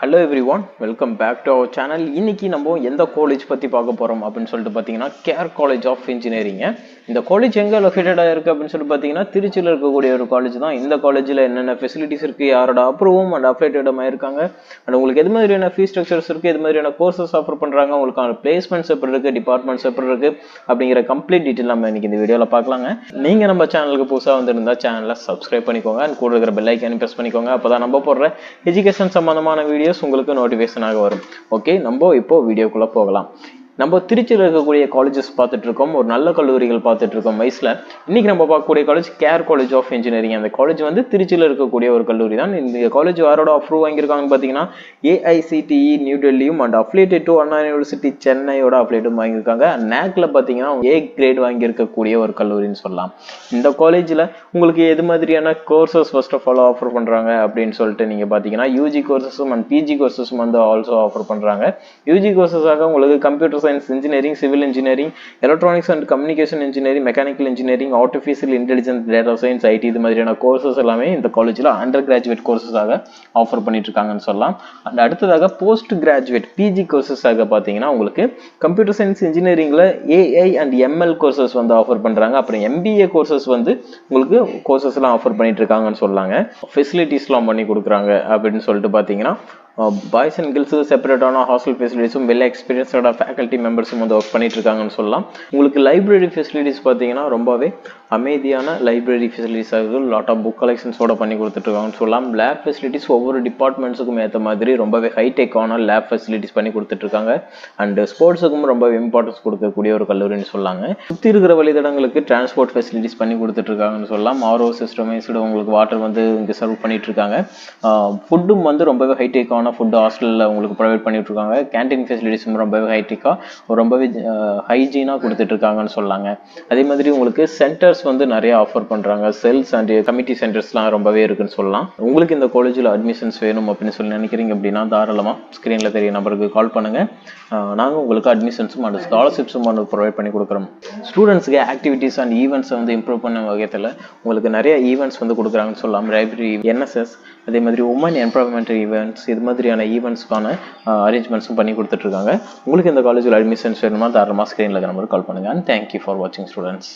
Hello everyone, welcome back to our channel. இன்னைக்கு நம்ம எந்த காலேஜ் பத்தி பார்க்க போறோம் அப்படின்னு சொல்லிட்டு பாத்தீங்கன்னா கேர் காலேஜ் ஆஃப் இன்ஜினியரிங். இந்த காலேஜ் எங்க லொகேட்டடா இருக்கு அப்படின்னு சொல்லிட்டு பாத்தீங்கன்னா திருச்சியில இருக்கக்கூடிய ஒரு காலேஜ் தான். இந்த காலேஜ்ல என்னென்ன ஃபெசிலிட்டிஸ் இருக்கு, யாரோட அப்ரூவும் அண்ட் அப்டேட்டட் ஆயிருக்காங்க, அண்ட் உங்களுக்கு எது மாதிரியான ஃபீஸ் ஸ்ட்ரக்சர்ஸ் இருக்கு, எது மாதிரியான கோர்சஸ் ஆஃபர் பண்றாங்க, உங்களுக்கான பிளேஸ்மெண்ட்ஸ் எப்படி இருக்கு, டிபார்ட்மெண்ட்ஸ் எப்படி இருக்கு அப்படிங்கிற கம்ப்ளீட் டீடைல் நம்ம இன்னைக்கு இந்த வீடியோல பார்க்கலாங்க. நீங்க நம்ம சேனலுக்கு புதுசா வந்திருந்தா சேனலை சப்ஸ்கிரைப் பண்ணிக்கோங்க அண்ட் கூட இருக்கிற பெல் ஐக்கானை பிரஸ் பண்ணிக்கோங்க. அப்பதான் நம்ம போடுற எஜுகேஷன் சம்பந்தமான வீடியோஸ் உங்களுக்கு நோட்டிஃபிகேஷனாக வரும். ஓகே, நம்ம இப்போ வீடியோக்குள்ள போகலாம். நம்ம திருச்சியில் இருக்கக்கூடிய காலேஜஸ் பார்த்துட்டு இருக்கோம், ஒரு நல்ல கல்லூரிகள் பார்த்துட்டு இருக்கோம் வயசுல. இன்னைக்கு நம்ம பார்க்கக்கூடிய college care college of engineering. அந்த காலேஜ் வந்து திருச்சியில் இருக்கக்கூடிய ஒரு கல்லூரி தான். இந்த காலேஜ் யாரோட அப்ரூவ் வாங்கியிருக்காங்கன்னு பார்த்தீங்கன்னா ஏஐசிடிஇ நியூ டெல்லியும் and affiliated to Anna university சென்னையோட அஃபிலியேட்டும் வாங்கியிருக்காங்க. நேக்ல பார்த்தீங்கன்னா ஏ கிரேட் வாங்கியிருக்கக்கூடிய ஒரு கல்லூரின்னு சொல்லலாம். இந்த காலேஜில் உங்களுக்கு எது மாதிரியான courses first of all offer பண்ணுறாங்க அப்படின்னு சொல்லிட்டு நீங்கள் பார்த்தீங்கன்னா யூஜி கோர்சஸும் அண்ட் பிஜி கோர்சஸும் வந்து ஆல்சோ ஆஃபர் பண்ணுறாங்க. யூஜி கோர்சஸாக உங்களுக்கு computer science engineering, civil engineering, electronics and communication engineering, mechanical engineering, artificial intelligence, data science, IT இது மாதிரியான கோர்சஸ் எல்லாமே இந்த காலேஜில் அண்டர் கிராஜுவேட் கோர்சஸாக ஆஃபர் பண்ணிட்டு இருக்காங்கன்னு சொல்லலாம். அண்ட் அடுத்ததாக போஸ்ட் கிராஜுவேட் பிஜி கோர்சஸாக பார்த்தீங்கன்னா உங்களுக்கு கம்ப்யூட்டர் சயின்ஸ் இன்ஜினியரிங்ல ஏஐ அண்ட் எம்எல் கோர்சஸ் வந்து ஆஃபர் பண்றாங்க. அப்புறம் எம்பிஏ கோர்சஸ் வந்து உங்களுக்கு கோர்சஸ் எல்லாம் ஆஃபர் பண்ணிட்டு இருக்காங்கன்னு சொல்லாங்க. ஃபெசிலிட்டிஸ்லாம் பண்ணி கொடுக்குறாங்க அப்படின்னு சொல்லிட்டு பார்த்தீங்கன்னா பாய்ஸ் அண்ட் கேர்ள்ஸுக்கு செப்பரேட்டான ஹாஸ்டல் ஃபெசிலிட்டிஸும் வெல் எக்ஸ்பீரியன்ஸோட ஃபேக்கல்ட்டி மெம்பர்ஸும் வந்து ஒர்க் பண்ணிட்டு இருக்காங்கன்னு சொல்லலாம். உங்களுக்கு லைப்ரரி ஃபெசிலிட்டிஸ் பார்த்தீங்கன்னா ரொம்பவே அமைதியான லைப்ரரி ஃபெசிலிட்டிஸாக லாட் ஆஃப் புக் கலெக்ஷன்ஸோட பண்ணி கொடுத்துட்டு இருக்காங்கன்னு சொல்லலாம். லேப் ஃபெசிலிட்டிஸ் ஒவ்வொரு டிபார்ட்மெண்ட்ஸுக்கும் ஏற்ற மாதிரி ரொம்பவே ஹைடெக்கான லேப் ஃபெசிலிட்டிஸ் பண்ணி கொடுத்துட்டு இருக்காங்க. அண்ட் ஸ்போர்ட்ஸுக்கும் ரொம்ப இம்பார்ட்டன்ஸ் கொடுக்கக்கூடிய ஒரு கல்லூரின்னு சொல்லாங்க. சுற்றி இருக்கிற வழித்தடங்களுக்கு டிரான்ஸ்போர்ட் ஃபெசிலிட்டிஸ் பண்ணி கொடுத்துட்டு இருக்காங்கன்னு சொல்லலாம். ஆர்ஓ சிஸ்டமைஸ்டு உங்களுக்கு வாட்டர் வந்து இங்கே சர்வ் பண்ணிட்டு இருக்காங்க. ஃபுட்டும் வந்து ரொம்பவே ஹைடெக்கான ஃபுட் ஹாஸ்டலில் உங்களுக்கு ப்ரொவைட் பண்ணிட்டு இருக்காங்க. கேன்டீன் ஃபெசிலிட்டிஸும் ரொம்பவே ஹைடெக்காக ரொம்பவே ஹைஜீனாக கொடுத்துட்டு இருக்காங்கன்னு சொல்லாங்க. அதே மாதிரி உங்களுக்கு சென்டர்ஸ் வந்து நிறைய ஆஃபர் பண்ணுறாங்க. செல்ஸ் அண்ட் கமிட்டி சென்டர்ஸ்லாம் ரொம்பவே இருக்குன்னு சொல்லலாம். உங்களுக்கு இந்த காலேஜில் அட்மிஷன்ஸ் வேணும் அப்படின்னு சொல்லி நினைக்கிறீங்க அப்படின்னா தாராளமாக ஸ்க்ரீனில் தெரிய நம்பருக்கு கால் பண்ணுங்க. நாங்கள் உங்களுக்கு அட்மிஷன்ஸும் அண்ட் ஸ்காலர்ஷிப்ஸும் வந்து ப்ரொவைட் பண்ணி கொடுக்குறோம். ஸ்டூடெண்ட்ஸுக்கு ஆக்டிவிட்டீஸ் அண்ட் ஈவெண்ட்ஸை வந்து இம்ப்ரூவ் பண்ண வகையில் உங்களுக்கு நிறைய ஈவெண்ட்ஸ் வந்து கொடுக்குறாங்கன்னு சொல்லலாம். லைப்ரரி, என்எஸ்எஸ், அதே மாதிரி உமன் எம்பவர்மெண்ட் ஈவெண்ட்ஸ் இது மாதிரியான ஈவெண்ட்ஸ்க்கான அரேஞ்ச்மெண்ட்ஸும் பண்ணி கொடுத்துட்டு இருக்காங்க. உங்களுக்கு இந்த காலேஜில் அட்மிஷன்ஸ் வேணுமா தாராளமாக ஸ்க்ரீனில் நம்பருக்கு கால் பண்ணுங்க. அண்ட் தேங்க்யூ ஃபார் வாட்சிங் ஸ்டூடெண்ட்ஸ்.